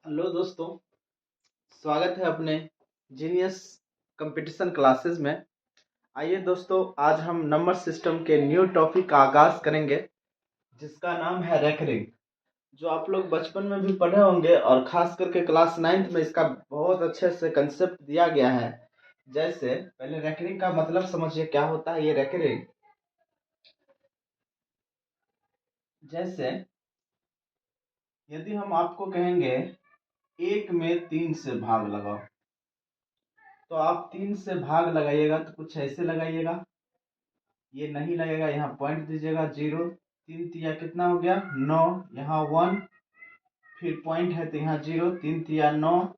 Hello दोस्तों, स्वागत है अपने जीनियस कंपटीशन क्लासेस में। आइए दोस्तों, आज हम नंबर सिस्टम के न्यू टॉपिक का आगाज करेंगे जिसका नाम है रेकरिंग। जो आप लोग बचपन में भी पढ़े होंगे और खास करके क्लास 9th में इसका बहुत अच्छे से कंसेप्ट दिया गया है। जैसे पहले रेकरिंग का मतलब समझिए क्या होता है ये रेकरिंग। जैसे यदि हम आपको कहेंगे 1 में 3 से भाग लगाओ, तो आप 3 से भाग लगाइएगा तो कुछ ऐसे लगाइएगा, ये नहीं लगेगा, यहाँ पॉइंट दीजिएगा 0। 3 तिया कितना हो गया 9, यहाँ 1, फिर पॉइंट है तो यहाँ 0, 3 तिया 9,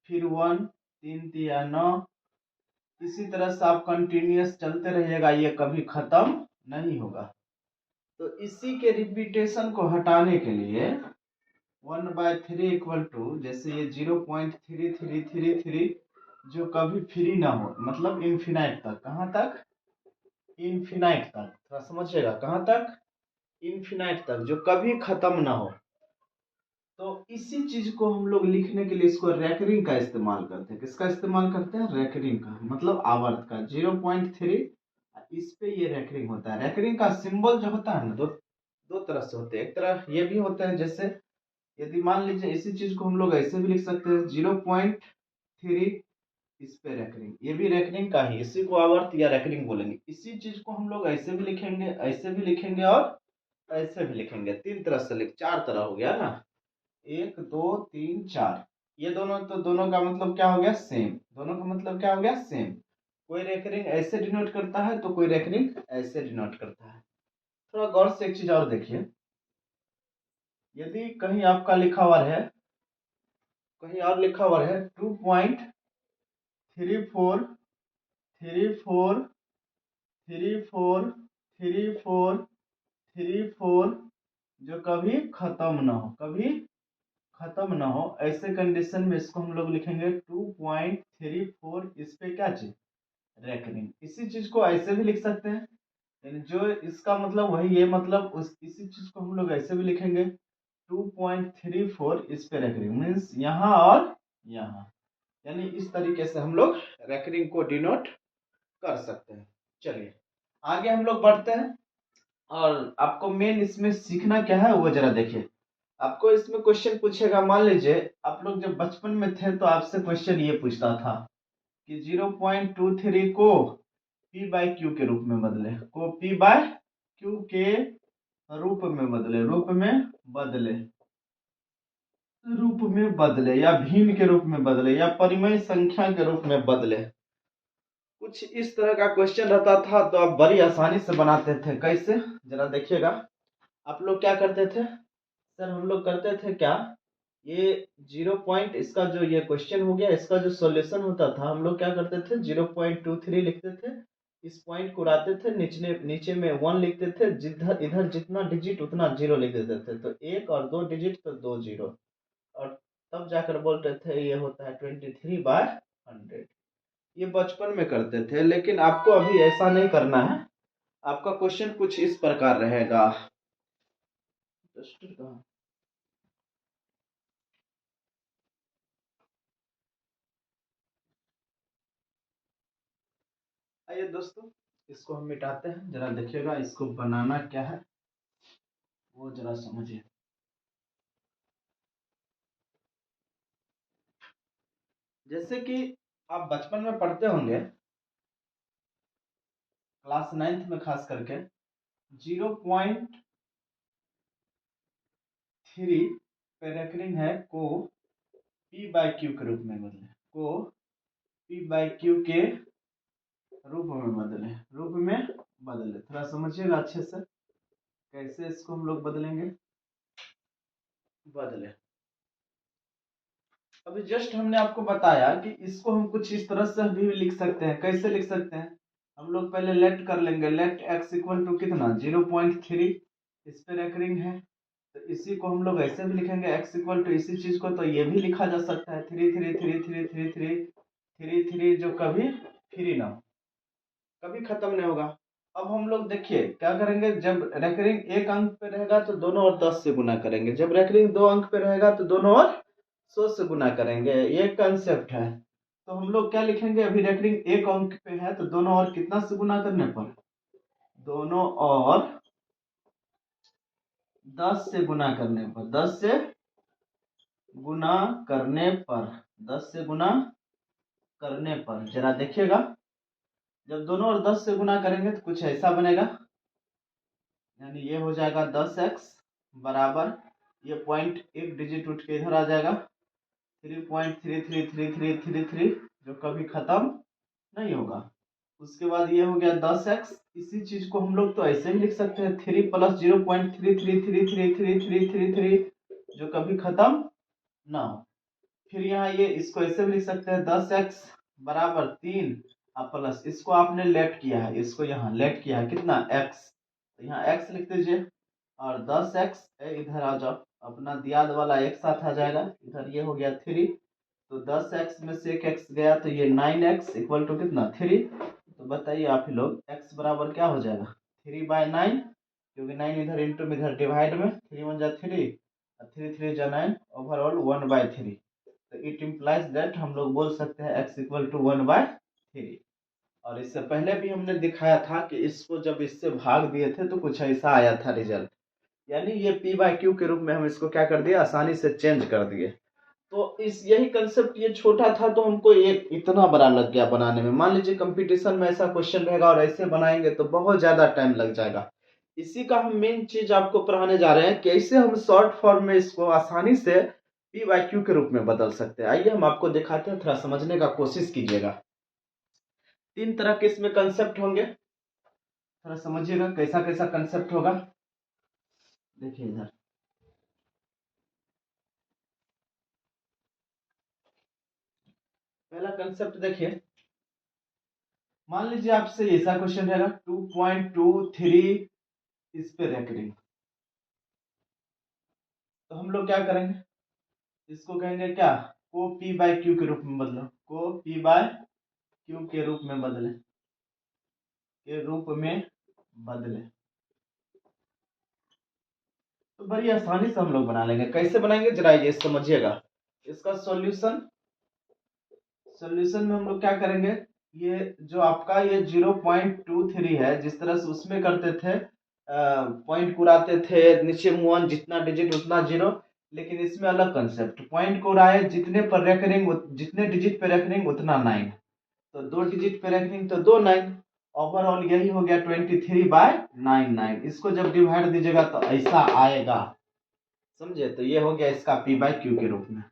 फिर 1, 3 तिया 9। इसी तरह से आप कंटिन्यूअस चलते रहिएगा, ये कभी खत्म नहीं होगा। तो इसी के रिपीटेशन को हटाने के लिए 1/3 इक्वल टू, जैसे ये 0.3333 जो कभी फ्री ना हो, मतलब इन्फिनाइट तक। कहाँ तक? इन्फिनाइट तक। थोड़ा समझिएगा, कहाँ तक? इन्फिनाइट तक, जो कभी खत्म ना हो। तो इसी चीज को हम लोग लिखने के लिए इसको रैकरिंग का इस्तेमाल करते हैं। किसका इस्तेमाल करते हैं? रैकरिंग का, मतलब आवर्त का। 0.3 इस पे ये रैकरिंग होता है। रैकरिंग का सिंबल जो होता है ना, दो तरह से होते हैं। एक तरह ये भी होते हैं, जैसे यदि मान लीजिए इसी चीज को हम लोग ऐसे भी लिख सकते हैं 0.3, इस पे रैकरिंग, ये भी रैकरिंग का ही, इसी को आवर्त या रैकरिंग बोलेंगे। इसी चीज को हम लोग ऐसे भी लिखेंगे, ऐसे भी लिखेंगे और ऐसे भी लिखेंगे। 3 तरह से 4 तरह हो गया ना, 1 2 3 4। ये दोनों, तो दोनों का मतलब क्या हो गया? सेम। दोनों का मतलब क्या हो गया? सेम। कोई रेकरिंग ऐसे डिनोट करता है तो कोई रेकरिंग ऐसे डिनोट करता है। थोड़ा गौर से एक चीज और देखिए, यदि कहीं आपका लिखा हुआ है, कहीं और लिखा हुआ है 2.34343434 जो कभी खत्म ना हो, कभी खत्म ना हो, ऐसे कंडीशन में इसको हम लोग लिखेंगे 2.34। इस पे क्या चीज? रेकरिंग। इसी चीज को ऐसे भी लिख सकते हैं, यानी जो इसका मतलब वही, ये मतलब उस इसी चीज को हम लोग ऐसे भी लिखेंगे 2.34। इस पे रेकरिंग मीन्स यहाँ और यहाँ, यानी इस तरीके से हम लोग रेकरिंग को डिनोट कर सकते हैं। चलिए आगे हम लोग बढ़ते हैं, और आपको मेन इसमें सीखना क्या है वो जरा देखिए। आपको इसमें क्वेश्चन पूछेगा, मान लीजिए आप लोग जब बचपन में थे तो आपसे क्वेश्चन ये पूछता था कि 0.23 को P/Q के रूप में बदले, को P/Q के रूप में बदले, रूप में बदले, या भिन्न के रूप में बदले, या परिमेय संख्या के रूप में बदले। कुछ इस तरह का क्वेश्चन रहता था, तो आप बड़ी आसानी से बनाते थे। कैसे? जरा देखिएगा। आप लोग क्या करते थे सर? हम लोग करते थे क्या, ये 0 पॉइंट, इसका जो ये क्वेश्चन हो गया, इसका जो सॉल्यूशन होता था, हम लोग क्या करते थे 0.23 लिखते थे, इस पॉइंट को उड़ाते थे, नीचे में 1 लिखते थे, जिधर इधर जितना डिजिट उतना 0 लिख देते थे, तो 1 और 2 डिजिट तो 2 0, और तब जाकर बोलते थे ये होता है 23/100। ये बचपन में करते थे, लेकिन आपको अभी ऐसा नहीं करना है। आपका क्वेश्चन कुछ इस प्रकार रहेगा। आइए दोस्तों, इसको हम मिटाते हैं। जरा देखिएगा इसको बनाना क्या है वो जरा समझिए। जैसे कि आप बचपन में पढ़ते होंगे, क्लास 9th में खास करके, 0.3 पे रेकरिंग है को P/Q के रूप में बदले, को P/Q के रूप में बदले। थोड़ा समझिएगा अच्छे से कैसे इसको हम लोग बदलेंगे, बदले। अभी जस्ट हमने आपको बताया कि इसको हम कुछ इस तरह से भी लिख सकते हैं। कैसे लिख सकते हैं? हम लोग पहले लेट कर लेंगे, लेट x इक्वल टू कितना 0.3, इस पे रेकरिंग है, तो इसी को हम लोग ऐसे भी लिखेंगे x इक्वल टू इसी चीज को, तो ये भी लिखा जा सकता है 3 जो कभी फ्री ना हो, कभी खत्म नहीं होगा। अब हम लोग देखिए क्या करेंगे, जब रेकरिंग 1 अंक पे रहेगा तो दोनों और 10 से गुना करेंगे, जब रेकरिंग 2 अंक पे रहेगा तो दोनों और 100 से गुना करेंगे, ये कंसेप्ट है। तो हम लोग क्या लिखेंगे, अभी रेकरिंग एक अंक पे है तो दोनों और कितना से गुना करने पर, दोनों और 10 से गुना करने पर, 10 से गुना करने पर, 10 से गुना करने पर जरा देखिएगा, जब दोनों और 10 से गुना करेंगे तो कुछ ऐसा बनेगा, यानी ये हो जाएगा 10x बराबर, ये पॉइंट एक डिजिट उठ के इधर आ जाएगा 3.333333, जो कभी खत्म नहीं होगा। उसके बाद ये हो गया 10x, इसी चीज को हम लोग तो ऐसे भी लिख सकते हैं 3 प्लस 0.33333333, जो कभी खत्म ना हो। फिर यहाँ ये इसको ऐसे भी लिख सकते हैं 10x बराबर 3 और प्लस इसको आपने लेट किया है, इसको यहाँ लेट किया है कितना x, तो यहाँ x लिख दीजिए और 10x इधर आ जाओ, अपना दियाद वाला एक साथ आ जाएगा, इधर ये हो गया 3, तो 10x में से एक x गया तो ये 9x इक्वल टू कितना 3। तो बताइए आप ही लोग x बराबर क्या हो जाएगा 3/9, क्योंकि 9 इधर इंटू में इधर डिवाइड में 3 1 जा 3 और 3 3 जा 9, ओवरऑल 1/3। तो इट इम्प्लाइज दैट हम लोग बोल सकते हैं x इक्वल टू 1/3। और इससे पहले भी हमने दिखाया था कि इसको जब इससे भाग दिए थे तो कुछ ऐसा आया था रिजल्ट, यानी ये p/q के रूप में हम इसको क्या कर दिए, आसानी से चेंज कर दिए। तो इस यही कंसेप्ट ये छोटा था तो हमको ये इतना बड़ा लग गया बनाने में। मान लीजिए कंपटीशन में ऐसा क्वेश्चन रहेगा और ऐसे बनाएंगे तो बहुत ज्यादा टाइम लग जाएगा। इसी का हम मेन चीज आपको पढ़ाने जा रहे हैं, कैसे हम शॉर्ट फॉर्म में इसको आसानी से p/q के रूप में बदल सकते हैं। आइए हम आपको दिखाते हैं, थोड़ा समझने का कोशिश कीजिएगा। 3 तरह के इसमें कंसेप्ट होंगे, थोड़ा समझिएगा कैसा कैसा कंसेप्ट होगा। देखिए इधर पहला कंसेप्ट देखिए, मान लीजिए आपसे ऐसा क्वेश्चन रहेगा 2.23 इस पे रेकरिंग, तो हम लोग क्या करेंगे, इसको कहेंगे क्या, को p/q के रूप में बदलो, को p/q के रूप में बदले, के रूप में बदले। तो बड़ी आसानी से हम लोग बना लेंगे, कैसे बनाएंगे जरा ये समझिएगा। इसका सॉल्यूशन, सॉल्यूशन में हम लोग क्या करेंगे, ये जो आपका ये 0.23 है, जिस तरह से उसमें करते थे पॉइंट को उड़ाते थे, नीचे मुवन जितना डिजिट उतना जीरो, लेकिन इसमें अलग कंसेप्ट, पॉइंट को उड़ाए जितने पर रेकरिंग, जितने डिजिट पे रेकरिंग उतना 9, तो 2 डिजिट पे रेकरिंग तो 2 9, ओवरऑल यही हो गया 23/99। इसको जब डिवाइड दीजिएगा तो ऐसा आएगा, समझे। तो ये हो गया इसका p/q के रूप में।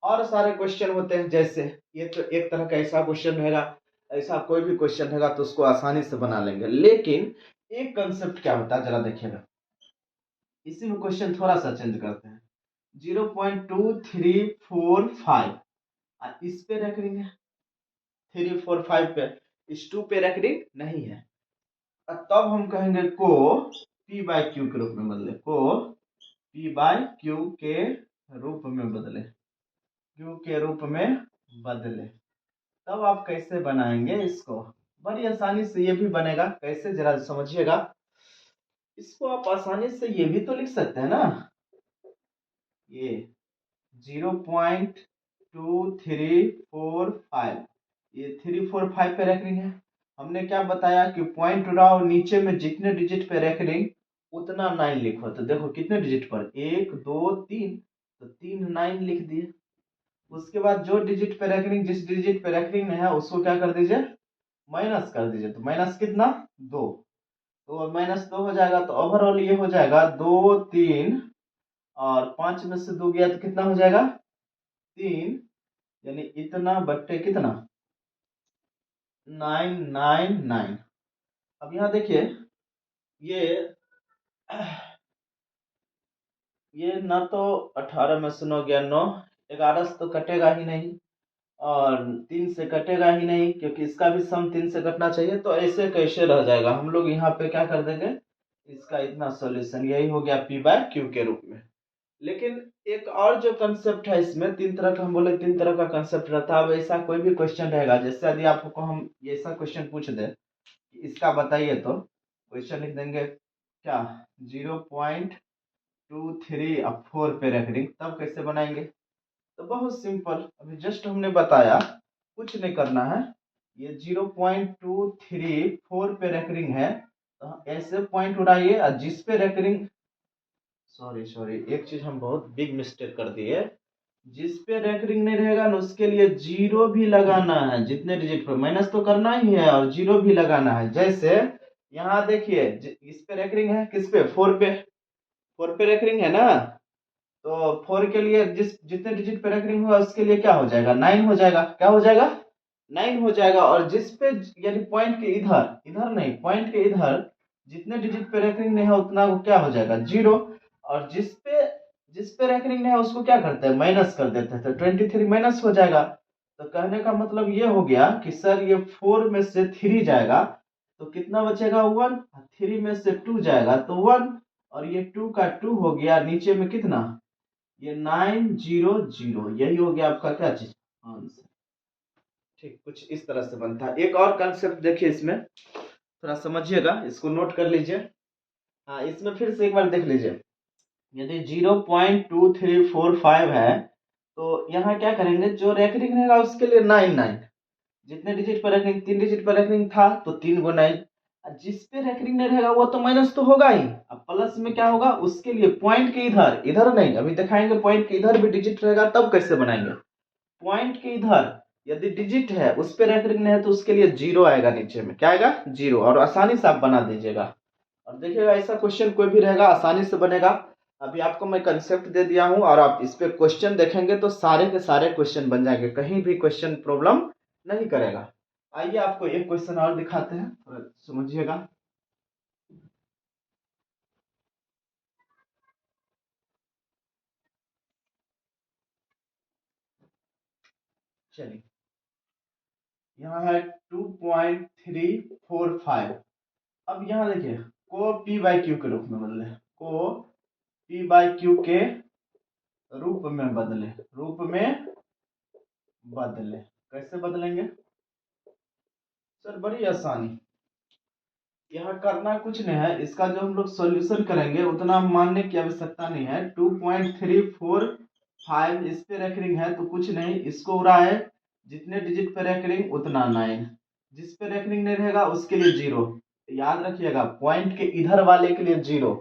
और सारे क्वेश्चन होते हैं, जैसे ये तो एक तरह का ऐसा क्वेश्चन रहेगा, ऐसा कोई भी क्वेश्चन रहेगा तो उसको आसानी से बना लेंगे। लेकिन एक कंसेप्ट क्या होता है जरा देखिएगा, इसी में क्वेश्चन थोड़ा सा चेंज करते हैं। 0.2345 और इस पे रेकरिंग है 345 पे, इस 2 पे रेकरिंग नहीं है, तब हम कहेंगे को p/q के रूप में बदले, को p/q के रूप में बदले, q के रूप में बदले। तब आप कैसे बनाएंगे इसको, बड़ी आसानी से ये भी बनेगा, कैसे जरा समझिएगा। इसको आप आसानी से ये भी तो लिख सकते हैं ना, ये 0.2345, ये 345 पे रेकरिंग है। हमने क्या बताया कि पॉइंट उड़ाओ, नीचे में जितने डिजिट पे रेकरिंग उतना 9 लिखो, तो देखो कितने डिजिट पर 1 2 3, तो 3 9 लिख दिए। उसके बाद जो डिजिट पे रेकरिंग, जिस डिजिट पे रेकरिंग है उसको क्या कर दीजिए, माइनस कर दीजिए, तो माइनस कितना 2, तो -2 हो जाएगा, तो ओवरऑल ये हो जाएगा 2 3 और 5 में से 2 गया तो कितना हो जाएगा 3, यानी इतना बट्टे कितना 999। अब यहाँ देखिए ये ना तो 18 में से 9 गया 9, 11 से तो कटेगा ही नहीं और 3 से कटेगा ही नहीं, क्योंकि इसका भी सम 3 से कटना चाहिए, तो ऐसे कैसे रह जाएगा। हम लोग यहाँ पे क्या कर देंगे, इसका इतना सॉल्यूशन, यही हो गया p/q के रूप में। लेकिन एक और जो कंसेप्ट है इसमें, 3 तरह का, हम बोले 3 तरह का कंसेप्ट रहता है। अब ऐसा कोई भी क्वेश्चन रहेगा, जैसे यदि आपको हम ऐसा क्वेश्चन पूछ दे इसका बताइए, तो क्वेश्चन लिख देंगे क्या 0.23 और 4 पे रेकरिंग, तब कैसे बनाएंगे। तो बहुत सिंपल, अभी जस्ट हमने बताया, कुछ नहीं करना है। ये 0.234 पे रेकरिंग है, तो ऐसे पॉइंट उड़ाइए और जिस पे रेकरिंग, सॉरी एक चीज हम बहुत बिग मिस्टेक कर दिए, जिस पे रेकरिंग नहीं रहेगा ना उसके लिए जीरो भी लगाना है, जितने डिजिट पर माइनस तो करना ही है और जीरो भी लगाना है। जैसे यहाँ देखिए इस पे रेकरिंग है, किस पे, 4 पे, 4 पे रेकरिंग है ना, तो 4 के लिए जितने डिजिट पे रेकरिंग हुआ उसके लिए क्या हो जाएगा, 9 हो जाएगा। क्या हो जाएगा, 9 हो जाएगा। और जिस पे यानी पॉइंट के इधर, इधर नहीं, पॉइंट के इधर जितने डिजिट पे रेकरिंग नहीं है उतना वो क्या हो जाएगा, जीरो। और जिस पे रेकरिंग नहीं है उसको क्या करते हैं, माइनस कर देते हैं, तो 23 माइनस हो जाएगा। तो कहने का मतलब ये हो गया कि सर ये 4 में से 3 जाएगा तो कितना बचेगा, 1। 3 में से 2 जाएगा तो 1, और ये 2 का 2 हो गया, नीचे में कितना, ये 900, यही हो गया आपका क्या चीज, आंसर। ठीक, कुछ इस तरह से बनता है। एक और कंसेप्ट देखिए, इसमें थोड़ा समझिएगा, इसको नोट कर लीजिए। हाँ, इसमें फिर से एक बार देख लीजिए। यदि 0.2345 है तो यहाँ क्या करेंगे, जो रेकरिंग रहेगा उसके लिए 9 जितने डिजिट पर रेकरिंग, 3 डिजिट पर रेकरिंग था तो 3 गो 9। जिस पे रेकरिंग नहीं रहेगा वो तो माइनस तो होगा ही। अब प्लस में क्या होगा, उसके लिए पॉइंट के इधर, इधर नहीं, अभी दिखाएंगे पॉइंट के इधर भी डिजिट रहेगा तब कैसे बनाएंगे। पॉइंट के इधर यदि डिजिट है उस पे रेकरिंग नहीं है तो उसके लिए जीरो आएगा, नीचे में क्या आएगा, जीरो। और आसानी से आप बना दीजिएगा। और देखिएगा ऐसा क्वेश्चन कोई भी रहेगा आसानी से बनेगा। अभी आपको मैं कंसेप्ट दे दिया हूं और आप इस पे क्वेश्चन देखेंगे तो सारे के सारे क्वेश्चन बन जाएंगे, कहीं भी क्वेश्चन प्रॉब्लम नहीं करेगा। आइए आपको एक क्वेश्चन और दिखाते हैं, थोड़ा समझिएगा। चलिए, यहाँ है 2.345। अब यहाँ देखिए, को पी बाई क्यू के रूप में बदले, को पी बाई क्यू के रूप में बदले, रूप में बदले। कैसे बदलेंगे सर, बड़ी आसानी। यहाँ करना कुछ नहीं है, इसका जो हम लोग सॉल्यूशन करेंगे उतना मानने की आवश्यकता नहीं है। 2.345 इस पे रेकरिंग है तो कुछ नहीं, इसको उड़ाए, जितने डिजिट पे रेकरिंग उतना 9, जिस पे रेकरिंग नहीं रहेगा उसके लिए जीरो। याद रखिएगा, पॉइंट के इधर वाले के लिए जीरो,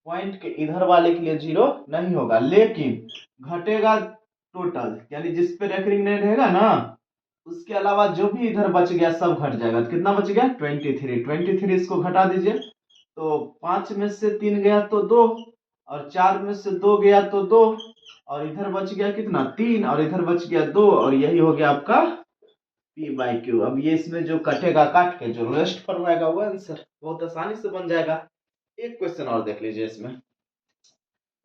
पॉइंट के इधर वाले के लिए जीरो नहीं होगा, लेकिन घटेगा टोटल, यानी जिस पे रेकरिंग नहीं रहेगा ना उसके अलावा जो भी इधर बच गया सब घट जाएगा। तो कितना बच गया, 23। इसको घटा दीजिए, तो 5 में से 3 गया तो 2, और 4 में से 2 गया तो 2, और इधर बच गया कितना, 3, और इधर बच गया 2, और यही हो गया आपका पी बाई क्यू। अब ये इसमें जो कटेगा काट के जो रेस्ट पर आएगा वो आंसर बहुत आसानी से बन जाएगा। एक क्वेश्चन और देख लीजिए इसमें।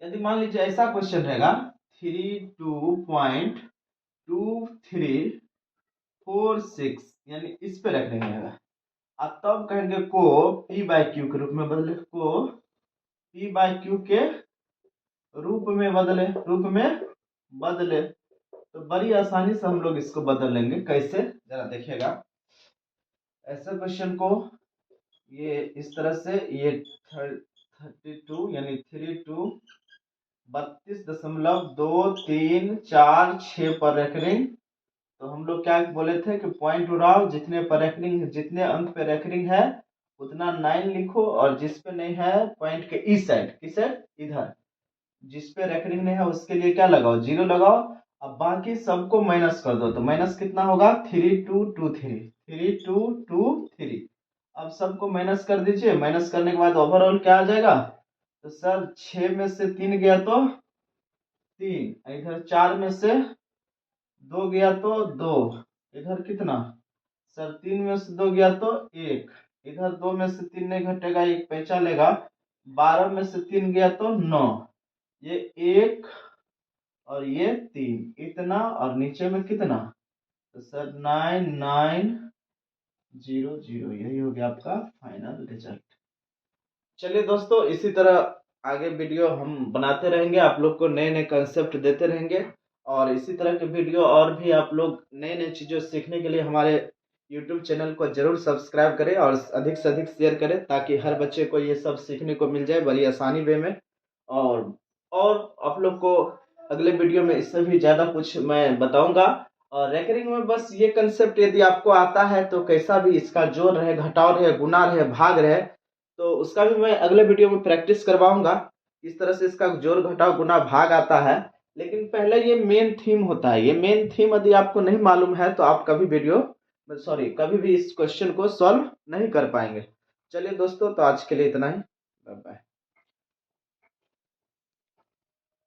यदि मान लीजिए ऐसा क्वेश्चन रहेगा, 32.2346 यानी इस पे रख देंगे रहेगा, अब तब कहेंगे को पी बाई क्यू के रूप में बदले, को पी बाई क्यू के रूप में बदले, रूप में बदले। तो बड़ी आसानी से हम लोग इसको बदल लेंगे, कैसे जरा देखिएगा। ऐसे क्वेश्चन को ये इस तरह से, ये 32 यानी 32.3236 पर रेकरिंग, तो हम लोग क्या बोले थे कि पॉइंट उड़ाओ, जितने पर रेकरिंग, जितने अंक पे रेकरिंग है उतना 9 लिखो, और जिस पे नहीं है पॉइंट के इस साइड, किस साइड, इधर, जिस पे रेकरिंग नहीं है उसके लिए क्या लगाओ, जीरो लगाओ। अब बाकी सबको माइनस कर दो, तो माइनस कितना होगा, 3223। अब सबको माइनस कर दीजिए, माइनस करने के बाद ओवरऑल क्या आ जाएगा, तो सर 6 में से 3 गया तो 3, इधर 4 में से 2 गया तो 2, इधर कितना सर, 3 में से 2 गया तो 1, इधर 2 में से 3 नहीं घटेगा, एक पैसा लेगा, 12 में से 3 गया तो 9, ये 1 और ये 3, इतना, और नीचे में कितना, तो सर 9900, यही हो गया आपका फाइनल रिजल्ट। चलिए दोस्तों, इसी तरह आगे वीडियो हम बनाते रहेंगे, आप लोग को नए नए कंसेप्ट देते रहेंगे, और इसी तरह के वीडियो और भी आप लोग नए नए चीज़ों सीखने के लिए हमारे YouTube चैनल को जरूर सब्सक्राइब करें और अधिक से अधिक शेयर करें, ताकि हर बच्चे को ये सब सीखने को मिल जाए बड़ी आसानी वे में। और आप लोग को अगले वीडियो में इससे भी ज़्यादा कुछ मैं बताऊंगा। और रेकरिंग में बस ये कंसेप्ट यदि आपको आता है तो कैसा भी इसका जोड़ रहे, घटाव रहे, गुना रहे, भाग रहे, तो उसका भी मैं अगले वीडियो में प्रैक्टिस करवाऊंगा किस तरह से इसका जोड़ घटाव गुना भाग आता है। लेकिन पहले ये मेन थीम होता है। ये मेन थीम यदि आपको नहीं मालूम है तो आप कभी भी इस क्वेश्चन को सॉल्व नहीं कर पाएंगे। चलिए दोस्तों, तो आज के लिए इतना ही। Bye bye.